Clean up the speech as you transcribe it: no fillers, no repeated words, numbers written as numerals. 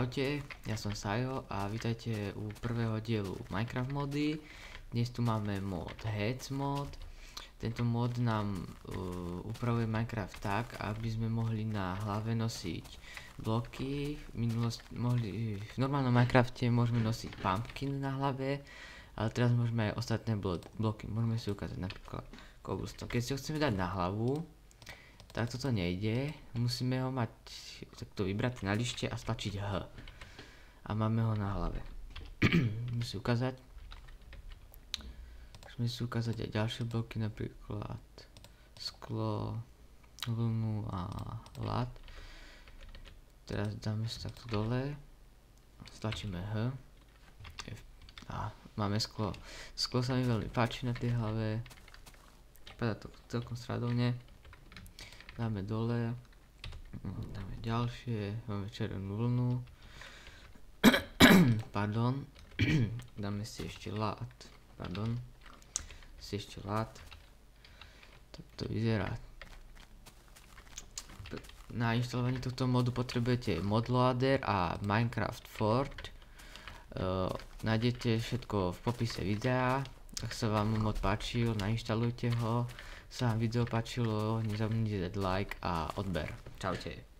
Čaute, ja som Sajo a vítajte u prvého dielu Minecraft mody. Dnes tu máme mod Heads mod. Tento mod nám upravuje Minecraft tak, aby sme mohli na hlave nosiť bloky. V normálnom Minecrafte môžeme nosiť pumpkin na hlave, ale teraz môžeme aj ostatné bloky. Môžeme si ukázať napríklad cobblestone. Keď si ho chceme dať na hlavu, tak toto nejde, musíme ho mať takto vybrať na lište a stlačiť H. A máme ho na hlave. Musíme si ukázať aj ďalšie bloky, napríklad sklo, vlnu a lat. Teraz dáme si takto dole, stlačíme H a máme sklo. Sklo sa mi veľmi páči na tej hlave, vypadá to celkom sradovne. Dáme dole, dáme ďalšie, máme červenú vlnu, pardon, dáme si ešte lat, tak to vyzerá. Na inštalovanie tohto modu potrebujete modloader a Minecraft Fort. Nájdete všetko v popise videa. Ak sa vám mod páčil, nainštalujte ho. Sa vám video páčilo, nezabudnite dať like a odber. Čaute.